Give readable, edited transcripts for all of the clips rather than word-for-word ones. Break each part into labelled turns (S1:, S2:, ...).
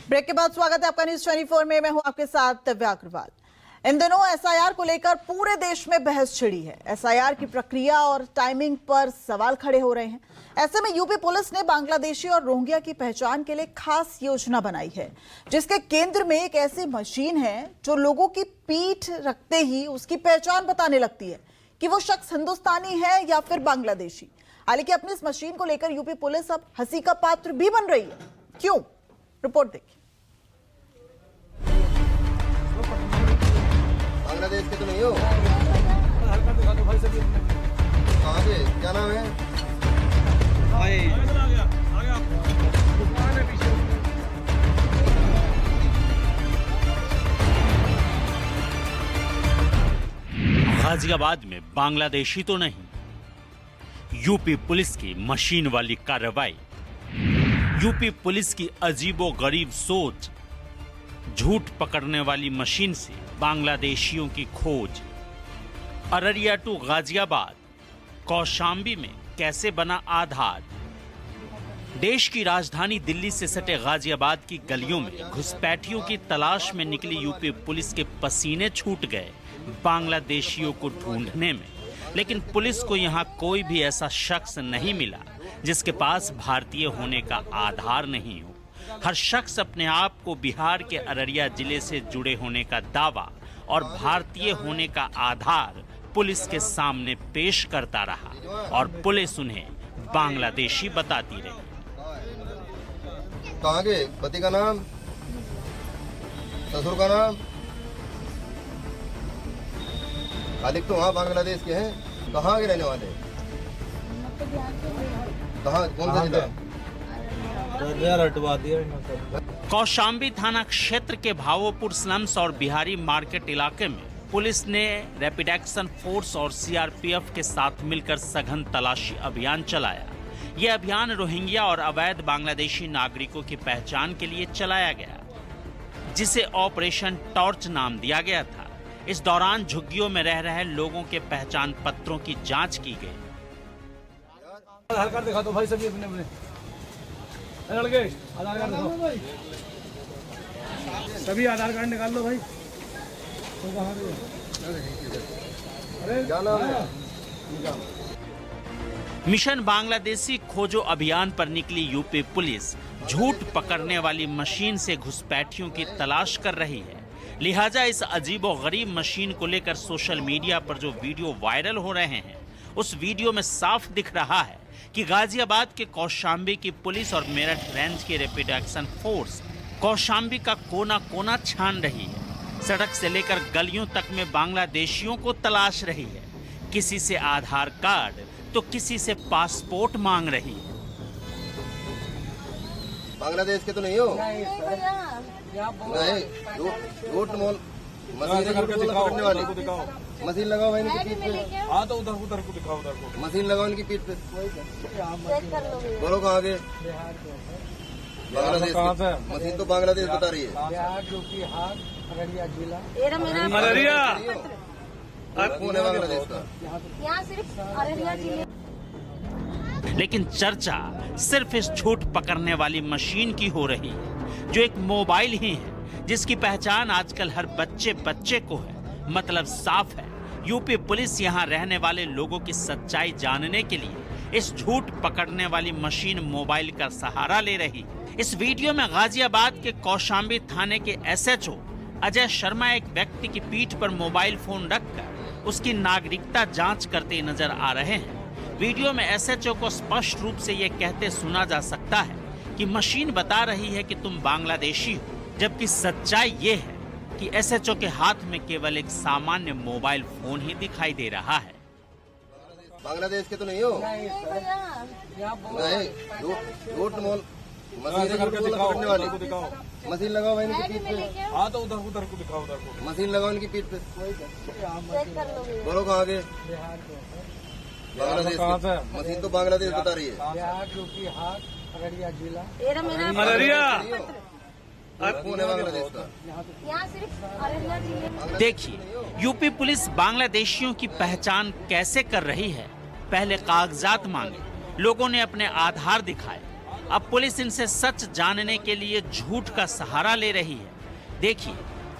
S1: Break के बाद स्वागत है आपका न्यूज 24 में। मैं हूं आपके साथ दिव्या अग्रवाल। इन दिनों एसआईआर को लेकर पूरे देश में बहस छिड़ी है। एसआईआर की प्रक्रिया और टाइमिंग पर सवाल खड़े हो रहे हैं। ऐसे में यूपी पुलिस ने बांग्लादेशी और रोहिंग्या की पहचान के लिए खास योजना बनाई है, जिसके केंद्र में एक ऐसी मशीन है जो लोगों की पीठ रखते ही उसकी पहचान बताने लगती है कि वो शख्स हिंदुस्तानी है या फिर बांग्लादेशी। हालांकि अपनी इस मशीन को लेकर यूपी पुलिस अब हंसी का पात्र भी बन रही है। क्यों? रिपोर्ट देखिए।
S2: बांग्लादेश के तो नहीं हो? कहाँ से? क्या नाम है?
S3: गाजियाबाद में बांग्लादेशी तो नहीं, यूपी पुलिस की मशीन वाली कार्रवाई, यूपी पुलिस की अजीबोगरीब सोच, झूठ पकड़ने वाली मशीन से बांग्लादेशियों की खोज। अररिया टू गाजियाबाद, कौशाम्बी में कैसे बना आधार। देश की राजधानी दिल्ली से सटे गाजियाबाद की गलियों में घुसपैठियों की तलाश में निकली यूपी पुलिस के पसीने छूट गए बांग्लादेशियों को ढूंढने में। लेकिन पुलिस को यहां कोई भी ऐसा शख्स नहीं मिला जिसके पास भारतीय होने का आधार नहीं हो। हर शख्स अपने आप को बिहार के अररिया जिले से जुड़े होने का दावा और भारतीय होने का आधार पुलिस के सामने पेश करता रहा और पुलिस उन्हें बांग्लादेशी बताती रही।
S2: कहाँ के? पति का नाम, ससुर का नाम? खालिक तो वहाँ बांग्लादेश के हैं। कहाँ के रहने वाले? कहाँ? कौन सा जिला?
S3: कौशाम्बी थाना क्षेत्र के भावोपुर स्लम्स और बिहारी मार्केट इलाके में पुलिस ने रैपिड एक्शन फोर्स और सीआरपीएफ के साथ मिलकर सघन तलाशी अभियान चलाया। यह अभियान रोहिंग्या और अवैध बांग्लादेशी नागरिकों की पहचान के लिए चलाया गया, जिसे ऑपरेशन टॉर्च नाम दिया गया था। इस दौरान झुग्गियों में रह रहे लोगों के पहचान पत्रों की जांच की गई।
S4: आधार कार्ड दिखा दो भाई, सभी अपने लड़के आधार कार्ड दिखाओ भाई, सभी आधार कार्ड निकाल लो भाई। तो अरे
S3: मिशन बांग्लादेशी खोजो अभियान पर निकली यूपी पुलिस झूठ पकड़ने वाली मशीन से घुसपैठियों की तलाश कर रही है। लिहाजा इस अजीबोगरीब मशीन को लेकर सोशल मीडिया पर जो वीडियो वायरल हो रहे हैं, उस वीडियो में साफ दिख रहा है कि गाजियाबाद के कौशाम्बी की पुलिस और मेरठ रेंज की रैपिड एक्शन फोर्स कौशाम्बी का कोना कोना छान रही है। सड़क से लेकर गलियों तक में बांग्लादेशियों को तलाश रही है। किसी से आधार कार्ड तो किसी से पासपोर्ट मांग रही है।
S2: बांग्लादेश के तो नहीं हो? नहीं, झूठ मोल मशीन पकड़ने वाली। मशीन लगाओ भाई इनकी पीठ पे।
S4: हाँ तो उधर को दिखाओ, उधर को
S2: मशीन लगाओ इनकी पीठ पे। बोलो कहाँ के? बांग्लादेश के। मशीन तो बांग्लादेश बता रही है।
S4: बिहार, यूपी, हार, अररिया जिला।
S2: अररिया कौन है बांग्लादेश का?
S5: यहाँ सिर्फ अररिया जिले।
S3: लेकिन चर्चा सिर्फ इस झूठ पकड़ने वाली मशीन की हो रही है, जो एक मोबाइल ही है जिसकी पहचान आजकल हर बच्चे को है। मतलब साफ है, यूपी पुलिस यहाँ रहने वाले लोगों की सच्चाई जानने के लिए इस झूठ पकड़ने वाली मशीन मोबाइल का सहारा ले रही है। इस वीडियो में गाजियाबाद के कौशाम्बी थाने के एसएचओ अजय शर्मा एक व्यक्ति की पीठ पर मोबाइल फोन रखकर उसकी नागरिकता जांच करते नजर आ रहे हैं। वीडियो में एसएचओ को स्पष्ट रूप से ये कहते सुना जा सकता है कि मशीन बता रही है कि तुम बांग्लादेशी हो, जबकि सच्चाई ये है कि एसएचओ के हाथ में केवल एक सामान्य मोबाइल फोन ही दिखाई दे रहा है।
S2: बांग्लादेश के तो नहीं हो? नहीं, झूठ मोल मशीन पकड़ने वाली। मशीन लगाओ भाई इनकी पीठ पे।
S4: हाँ तो उधर को दिखाओ, उधर को
S2: मशीन लगाओ इनकी पीठ पे। बोलो कहाँ के? बांग्लादेश के। मशीन तो बांग्लादेश बता रही है।
S4: बिहार, यूपी, हार, अररिया जिला।
S2: अररिया कौन है बांग्लादेश का?
S5: यहाँ सिर्फ अररिया जिले।
S3: देखिए यूपी पुलिस बांग्लादेशियों की पहचान कैसे कर रही है। पहले कागजात मांगे, लोगों ने अपने आधार दिखाए, अब पुलिस इनसे सच जानने के लिए झूठ का सहारा ले रही है। देखिए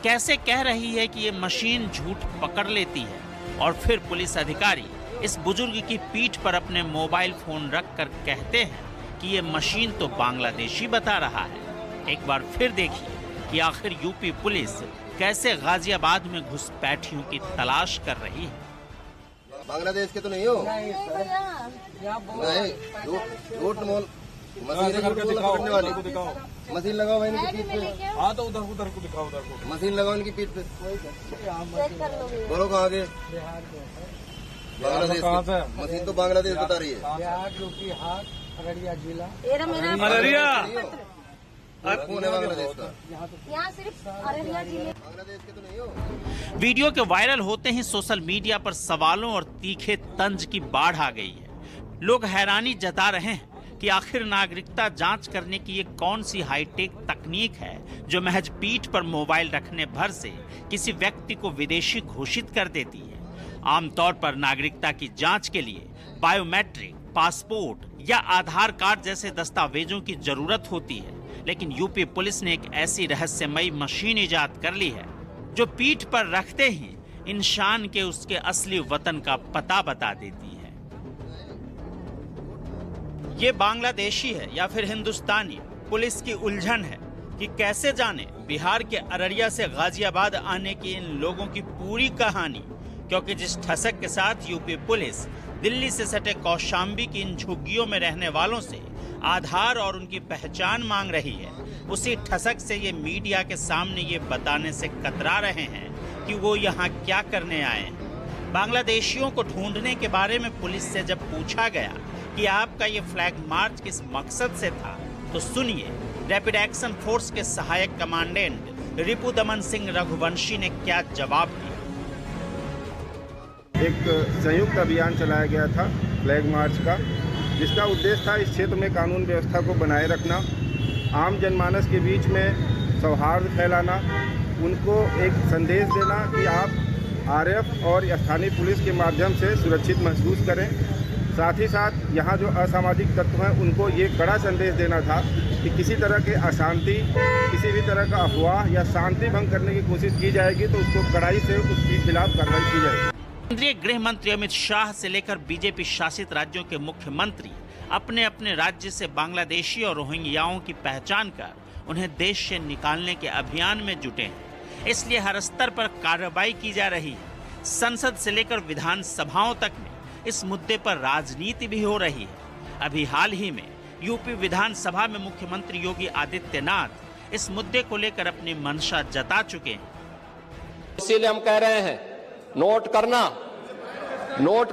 S3: कैसे कह रही है कि ये मशीन झूठ पकड़ लेती है और फिर पुलिस अधिकारी इस बुजुर्ग की पीठ पर अपने मोबाइल फोन रखकर कहते हैं कि ये मशीन तो बांग्लादेशी बता रहा है। एक बार फिर देखिए कि आखिर यूपी पुलिस कैसे गाजियाबाद में घुसपैठियों की तलाश कर रही है।
S2: बांग्लादेश के तो नहीं हो?
S5: नहीं भैया,
S2: नहीं, झूठ मोल मशीन है, झूठ बोल पकड़ने वाली। मशीन लगाओ भाई इनकी पीठ पे।
S4: हाँ तो उधर को दिखाओ, उधर को।
S2: मशीन लगाओ इनकी पीठ पे।
S5: चेक कर लो।
S2: बोलो कहाँ के? बांग्लादेश
S4: कहाँ
S2: के।
S4: से?
S2: मशीन तो बांग्लादेश बता रही है।
S4: बिहार, यूपी, हाट, अररिया जिला।
S5: ये मेरा
S4: अररिया
S2: कौन है बांग्लादेश का?
S5: यहाँ सिर्फ अररिया जिले।
S2: बांग्लादेश के तो नहीं हो?
S3: वीडियो के वायरल होते ही सोशल मीडिया पर सवालों और तीखे तंज की बाढ़ आ गई है। लोग हैरानी जता रहे हैं कि आखिर नागरिकता जांच करने की ये कौन सी हाईटेक तकनीक है जो महज पीठ पर मोबाइल रखने भर से किसी व्यक्ति को विदेशी घोषित कर देती है। आमतौर पर नागरिकता की जांच के लिए बायोमेट्रिक, पासपोर्ट या आधार कार्ड जैसे दस्तावेजों की जरूरत होती है, लेकिन यूपी पुलिस ने एक ऐसी रहस्यमयी मशीन इजाद कर ली है जो पीठ पर रखते ही इंसान के उसके असली वतन का पता बता देती है। ये बांग्लादेशी है या फिर हिंदुस्तानी, पुलिस की उलझन है कि कैसे जाने बिहार के अररिया से गाजियाबाद आने की इन लोगों की पूरी कहानी, क्योंकि जिस ठसक के साथ यूपी पुलिस दिल्ली से सटे कौशाम्बी की इन झुग्गियों में रहने वालों से आधार और उनकी पहचान मांग रही है, उसी ठसक से ये मीडिया के सामने ये बताने से कतरा रहे हैं कि वो यहाँ क्या करने आए हैं। बांग्लादेशियों को ढूंढने के बारे में पुलिस से जब पूछा गया कि आपका ये फ्लैग मार्च किस मकसद से था, तो सुनिए रैपिड एक्शन फोर्स के सहायक कमांडेंट रिपु दमन सिंह रघुवंशी ने क्या जवाब दिया।
S6: एक संयुक्त अभियान चलाया गया था फ्लैग मार्च का, जिसका उद्देश्य था इस क्षेत्र में कानून व्यवस्था को बनाए रखना, आम जनमानस के बीच में सौहार्द फैलाना, उनको एक संदेश देना कि आप आरएफ और स्थानीय पुलिस के माध्यम से सुरक्षित महसूस करें। साथ ही साथ यहाँ जो असामाजिक तत्व हैं उनको ये कड़ा संदेश देना था कि किसी तरह के अशांति, किसी भी तरह का अफवाह या शांति भंग करने की कोशिश की जाएगी तो उसको कड़ाई से उसके खिलाफ कार्रवाई की जाएगी।
S3: केंद्रीय गृह मंत्री अमित शाह से लेकर बीजेपी शासित राज्यों के मुख्यमंत्री अपने अपने राज्य से बांग्लादेशी और रोहिंग्याओं की पहचान कर उन्हें देश से निकालने के अभियान में जुटे हैं। इसलिए हर स्तर पर कार्रवाई की जा रही है। संसद से लेकर विधानसभाओं तक में इस मुद्दे पर राजनीति भी हो रही है। अभी हाल ही में यूपी विधानसभा में मुख्यमंत्री योगी आदित्यनाथ इस मुद्दे को लेकर अपनी मंशा जता चुके हैं।
S7: इसीलिए हम कह रहे हैं नोट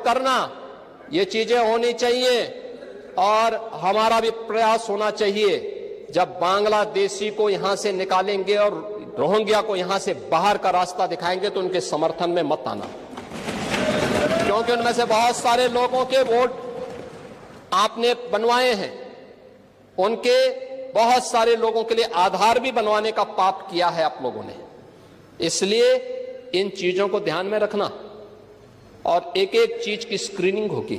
S7: करना ये चीजें होनी चाहिए और हमारा भी प्रयास होना चाहिए। जब बांग्लादेशी को यहां से निकालेंगे और रोहिंग्या को यहां से बाहर का रास्ता दिखाएंगे तो उनके समर्थन में मत आना, क्योंकि उनमें से बहुत सारे लोगों के वोट आपने बनवाए हैं, उनके बहुत सारे लोगों के लिए आधार भी बनवाने का पाप किया है आप लोगों ने। इसलिए इन चीजों को ध्यान में रखना और एक एक चीज की स्क्रीनिंग होगी,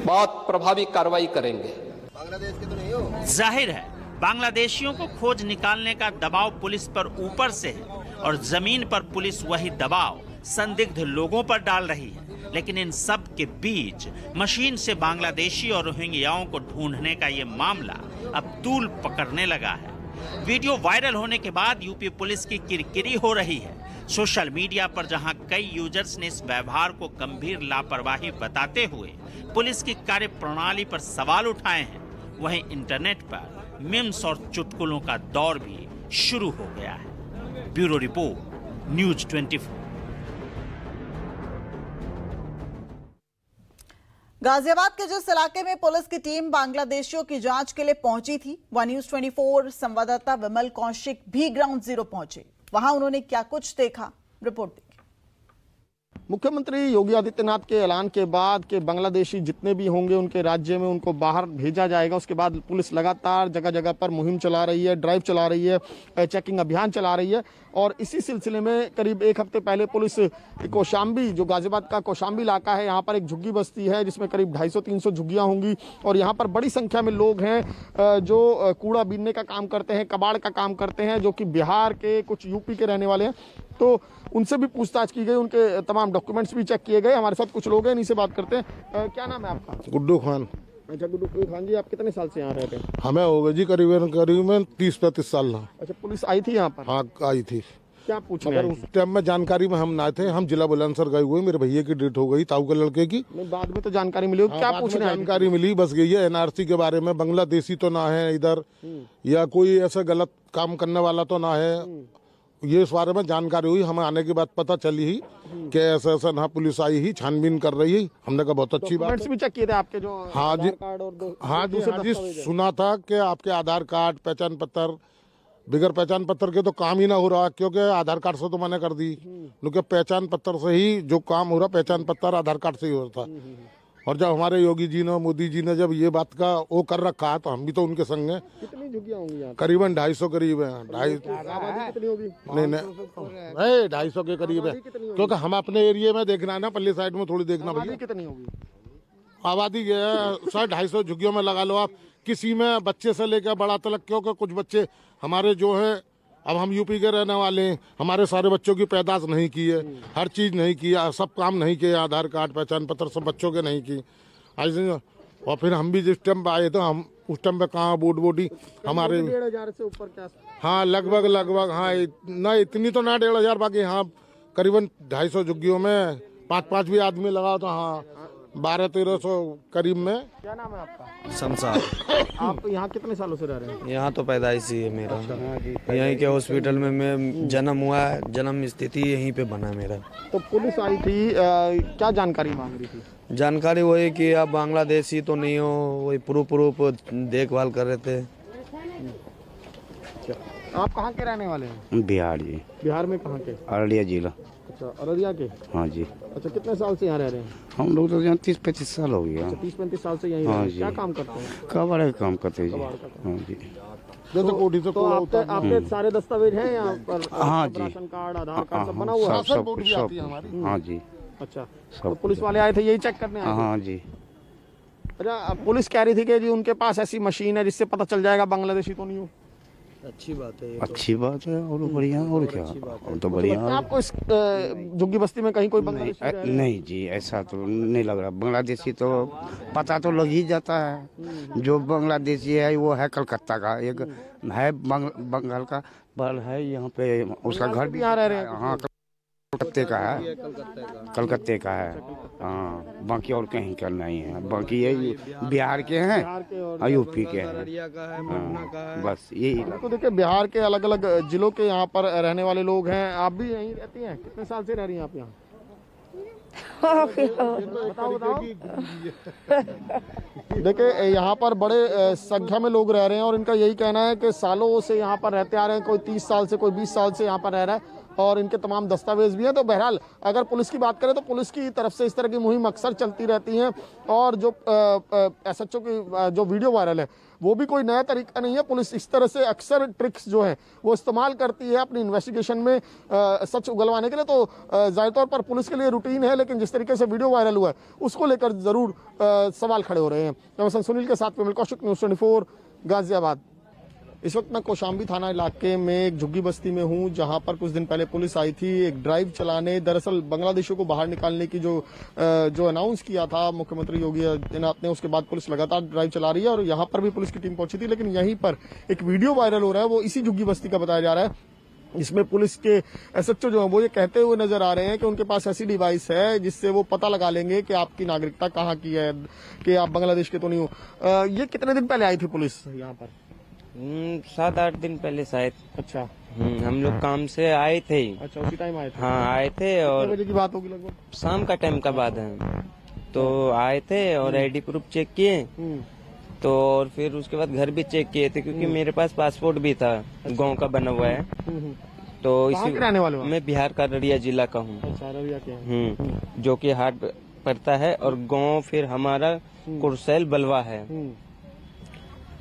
S7: बहुत प्रभावी कार्रवाई करेंगे।
S2: बांग्लादेश के तो नहीं हो?
S3: जाहिर है बांग्लादेशियों को खोज निकालने का दबाव पुलिस पर ऊपर से है और जमीन पर पुलिस वही दबाव संदिग्ध लोगों पर डाल रही है। लेकिन इन सब के बीच मशीन से बांग्लादेशी और रोहिंग्याओं को ढूंढने का ये मामला अब तूल पकड़ने लगा है। वीडियो वायरल होने के बाद यूपी पुलिस की किरकिरी हो रही है। सोशल मीडिया पर जहां कई यूजर्स ने इस व्यवहार को गंभीर लापरवाही बताते हुए पुलिस की कार्यप्रणाली पर सवाल उठाए हैं, वहीं इंटरनेट पर मीम्स और चुटकुलों का दौर भी शुरू हो गया है। Bureau report, news 24।
S1: गाजियाबाद के जिस इलाके में पुलिस की टीम बांग्लादेशियों की जांच के लिए पहुंची थी, वहां न्यूज 24 संवाददाता विमल कौशिक भी ग्राउंड जीरो पहुंचे। वहां उन्होंने क्या कुछ देखा, रिपोर्ट देखिए।
S8: मुख्यमंत्री योगी आदित्यनाथ के ऐलान के बाद कि बांग्लादेशी जितने भी होंगे उनके राज्य में उनको बाहर भेजा जाएगा, उसके बाद पुलिस लगातार जगह जगह पर मुहिम चला रही है, ड्राइव चला रही है, चेकिंग अभियान चला रही है। और इसी सिलसिले में करीब एक हफ्ते पहले पुलिस कौशाम्बी, जो गाजियाबाद का कौशाम्बी इलाका है, यहाँ पर एक झुग्गी बस्ती है जिसमें करीब 250-300 झुग्गियाँ होंगी और यहाँ पर बड़ी संख्या में लोग हैं जो कूड़ा बीनने का काम करते हैं, कबाड़ का काम करते हैं, जो कि बिहार के, कुछ यूपी के रहने वाले हैं। तो उनसे भी पूछताछ की गई, उनके तमाम डॉक्यूमेंट्स भी चेक किए गए। हमारे साथ कुछ लोग हैं, इनसे बात करते हैं। क्या नाम है आपका?
S9: गुड्डू खान।
S8: अच्छा गुड्डू खान जी, आप कितने साल से यहाँ रहते हैं?
S9: हमें हो गए जी करीबन 30-35 साल ना।
S8: अच्छा, पुलिस आई थी यहाँ पर?
S9: हाँ आई थी।
S8: क्या पूछने?
S9: मगर उस टाइम में जानकारी में हम ना थे, हम जिला बुलंदशहर गए हुए, मेरे भैया की डेथ हो गई, ताऊ के लड़के की।
S8: बाद में तो जानकारी मिली। क्या पूछने?
S9: जानकारी मिली बस यही है, एनआरसी के बारे में, बांग्लादेशी तो ना है इधर या कोई ऐसा गलत काम करने वाला तो ना है, ये इस बारे में जानकारी हुई। हमें आने के बाद पता चली ही कि ऐसा ऐसा ना, पुलिस आई ही छानबीन कर रही है। हमने कहा बहुत अच्छी बात
S8: भी चेक किए थे आपके, जो
S9: हाँ जी,
S8: हाँ
S9: जी सुना था कि आपके आधार कार्ड, पहचान पत्र, बिगर पहचान पत्र के तो काम ही ना हो रहा, क्योंकि आधार कार्ड से तो मना कर दी, क्योंकि पहचान पत्र से ही जो काम हो रहा, पहचान पत्र आधार कार्ड से ही हो रहा था। और जब हमारे योगी जी ने, मोदी जी ने जब ये बात का वो कर रखा है तो हम भी तो उनके संग हैं।
S8: कितनी झुग्गियाँ होंगी यहाँ?
S9: करीबन 250 करीब है।
S8: कितनी होगी?
S9: नहीं 250 के करीब है, क्योंकि हम अपने एरिया में देखना है ना, पल्ली साइड में थोड़ी देखना भैया।
S8: कितनी होगी
S9: आबादी? 100-250 झुग्गियों में लगा लो आप, किसी में बच्चे से लेकर बड़ा तक, क्योंकि कुछ बच्चे हमारे जो है, अब हम यूपी के रहने वाले हैं, हमारे सारे बच्चों की पैदाश नहीं की है, हर चीज़ नहीं की, सब काम नहीं किए, आधार कार्ड, पहचान पत्र सब बच्चों के नहीं की। और फिर हम भी जिस टाइम पे आए थे, हम उस टाइम पे कहाँ बोडी हमारे
S8: 1,500 से ऊपर क्या?
S9: हाँ लगभग हाँ, ना इतनी तो ना 1,500, बाकी हाँ करीबन 250 झुग्गियों में 5-5 भी आदमी लगा तो हाँ 1200-1300 करीब में।
S8: क्या नाम है आपका?
S10: संसार।
S8: आप यहाँ कितने सालों से रह रहे हैं?
S10: यहाँ तो पैदाइश ही है मेरा, यहीं के हॉस्पिटल में मैं जन्म हुआ है, जन्म स्थिति यहीं पे बना मेरा।
S8: तो पुलिस आई थी, क्या जानकारी मांग रही थी?
S10: जानकारी वही कि आप बांग्लादेशी तो नहीं हो, वही प्रूफ देखभाल कर रहे थे।
S8: आप कहाँ के रहने वाले हैं?
S11: बिहार जी।
S8: बिहार में कहाँ के?
S11: अररिया जिला।
S8: अच्छा, अररिया के?
S11: हाँ जी।
S8: अच्छा, कितने साल से यहाँ रह रहे हैं?
S11: हम लोग तो यहाँ 30-35 साल हो गया।
S8: 30-35 साल से यहीं?
S11: हाँ जी।
S8: क्या काम करते हैं?
S11: कबाड़ का काम करते हैं जी। हाँ जी।
S8: तो आपके सारे दस्तावेज हैं यहाँ पर?
S11: हाँ जी।
S8: राशन कार्ड, आधार कार्ड सब बना हुआ है?
S11: सब। हाँ जी।
S8: अच्छा, तो पुलिस वाले आए थे यही चेक करने?
S11: हाँ जी।
S8: अच्छा, पुलिस कह रही थी कि जी उनके पास ऐसी मशीन है जिससे पता चल जाएगा बांग्लादेशी तो नहीं हो।
S10: अच्छी बात है।
S11: अच्छी बात है, और बढ़िया, और क्या, और तो बढ़िया।
S8: आपको इस झुग्गी बस्ती में कहीं कोई बांग्लादेशी?
S11: नहीं जी, ऐसा तो नहीं लग रहा। बांग्लादेशी तो पता तो लग ही जाता है, जो बांग्लादेशी है वो है कलकत्ता का, एक है बंगाल का, बल है यहाँ पे, उसका घर भी
S8: यहाँ रह रहे हैं।
S11: हाँ कलकत्ते का है हाँ, बाकी और कहीं का नहीं है, बाकी यही बिहार के हैं और यूपी के हैं, बस यही।
S8: तो देखिए, बिहार के अलग अलग जिलों के यहाँ पर रहने वाले लोग हैं। आप भी यहीं रहती हैं? कितने साल से रह रही हैं आप यहाँ? बताओ। देखिए, यहाँ पर बड़े संख्या में लोग रह रहे हैं और इनका यही कहना है कि सालों से यहाँ पर रहते आ रहे हैं, कोई 30 साल से, कोई 20 साल से यहाँ पर रह रहा है और इनके तमाम दस्तावेज भी हैं। तो बहरहाल अगर पुलिस की बात करें तो पुलिस की तरफ से इस तरह की मुहिम अक्सर चलती रहती हैं और जो SHO की जो वीडियो वायरल है वो भी कोई नया तरीका नहीं है। पुलिस इस तरह से अक्सर ट्रिक्स जो है वो इस्तेमाल करती है अपनी इन्वेस्टिगेशन में सच उगलवाने के लिए। तो जाहिर तौर पर पुलिस के लिए रूटीन है, लेकिन जिस तरीके से वीडियो वायरल हुआ है उसको लेकर जरूर सवाल खड़े हो रहे हैं। मैं सुनील के साथ कौशिक, न्यूज़ 24 गाजियाबाद। इस वक्त मैं कौशाम्बी थाना इलाके में एक झुग्गी बस्ती में हूं, जहां पर कुछ दिन पहले पुलिस आई थी एक ड्राइव चलाने। दरअसल बांग्लादेशियों को बाहर निकालने की जो अनाउंस किया था मुख्यमंत्री योगी आदित्यनाथ ने, उसके बाद पुलिस लगातार ड्राइव चला रही है और यहां पर भी पुलिस की टीम पहुंची थी। लेकिन यहीं पर एक वीडियो वायरल हो रहा है, वो इसी झुग्गी बस्ती का बताया जा रहा है, इसमें पुलिस के SHO जो है वो ये कहते हुए नजर आ रहे हैं कि उनके पास ऐसी डिवाइस है जिससे वो पता लगा लेंगे कि आपकी नागरिकता कहाँ की है, कि आप बांग्लादेश के तो नहीं हो। ये कितने दिन पहले आई थी पुलिस यहाँ पर?
S12: 7-8 दिन पहले शायद।
S8: अच्छा,
S12: हम लोग काम से आए थे।
S8: अच्छा, उसी टाइम आए थे?
S12: हाँ आए थे। और
S8: बजे की बात होगी लगभग?
S12: शाम का टाइम का बात है। तो आए थे और ID प्रूफ चेक किए, तो और फिर उसके बाद घर भी चेक किए थे, क्योंकि मेरे पास पासपोर्ट भी था, गांव का बना हुआ है। तो
S8: कहाँ के रहने वाले हो आप?
S12: मैं बिहार का अररिया जिला का हूँ।
S8: अच्छा, अररिया के हैं।
S12: जो कि हाट पड़ता है और गांव फिर हमारा कुरसैल बलवा है।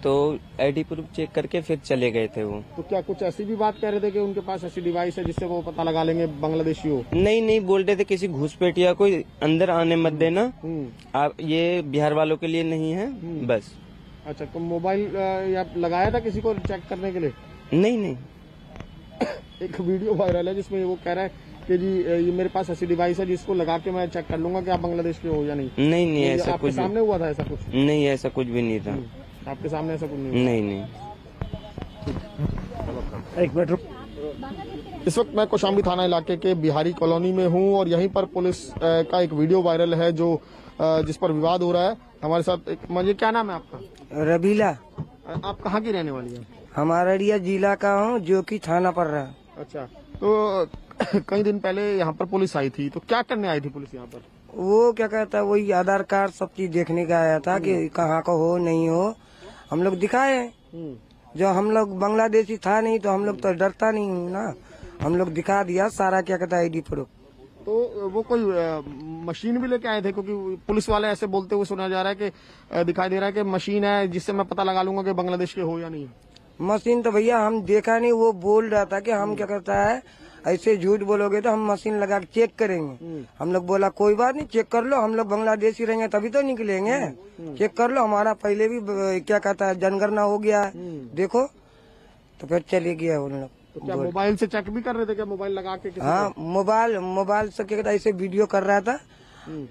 S12: तो आईडी प्रूफ चेक करके फिर चले गए थे वो।
S8: तो क्या कुछ ऐसी भी बात कह रहे थे कि उनके पास ऐसी डिवाइस है जिससे वो पता लगा लेंगे बांग्लादेशी हो?
S12: नहीं बोल रहे थे किसी घुसपैठिया को अंदर आने मत देना, आप ये बिहार वालों के लिए नहीं है बस।
S8: अच्छा, तो मोबाइल या लगाया था किसी को चेक करने के लिए?
S12: नहीं।
S8: एक वीडियो वायरल है जिसमें वो कह रहा है कि जी ये मेरे पास ऐसी डिवाइस है जिसको लगा के मैं चेक कर लूंगा कि आप बांग्लादेश के हो या नहीं।
S12: नहीं ऐसा
S8: आपके
S12: कुछ
S8: सामने हुआ था ऐसा कुछ?
S12: नहीं, ऐसा कुछ भी नहीं था।
S8: आपके सामने ऐसा कुछ नहीं?
S12: नहीं।
S8: एक मिनट। इस वक्त मैं कौशाम्बी थाना इलाके के बिहारी कॉलोनी में हूं और यहीं पर पुलिस का एक वीडियो वायरल है जो जिस पर विवाद हो रहा है। हमारे साथ एक, मुझे क्या नाम है आपका?
S13: रबीला।
S8: आप कहाँ की रहने वाली है?
S13: हमारा अररिया जिला का हूँ, जो कि थाना पड़ रहा है।
S8: अच्छा, तो कई दिन पहले यहाँ पर पुलिस आई थी, तो क्या करने आई थी पुलिस यहाँ पर?
S13: वो क्या कहता है, वही आधार कार्ड सब चीज देखने का आया था कि कहाँ का हो नहीं हो। हम लोग दिखाए, जो हम लोग बांग्लादेशी था नहीं तो हम लोग तो डरता नहीं हूँ ना, हम लोग दिखा दिया सारा क्या कहता है आईडी प्रूफ।
S8: तो वो कोई मशीन भी लेके आए थे? क्योंकि पुलिस वाले ऐसे बोलते हुए सुना जा रहा है कि दिखाई दे रहा है कि मशीन है जिससे मैं पता लगा लूंगा कि बांग्लादेश के हो या नहीं।
S13: मशीन तो भैया हम देखा नहीं, वो बोल रहा था कि हम क्या कहता है ऐसे झूठ बोलोगे तो हम मशीन लगा के चेक करेंगे। हम लोग बोला कोई बात नहीं, चेक कर लो, हम लोग बांग्लादेशी रहेंगे तभी तो निकलेंगे, चेक कर लो, हमारा पहले भी क्या कहता है जनगणना हो गया है देखो। तो फिर चले गया उन लोग।
S8: तो क्या मोबाइल से चेक भी कर रहे थे क्या? मोबाइल लगा के?
S13: हाँ, मोबाइल से क्या कहता है ऐसे वीडियो कर रहा था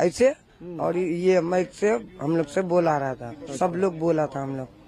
S13: ऐसे, और ये माइक से हम लोग से बोला रहा था, सब लोग बोला था हम लोग।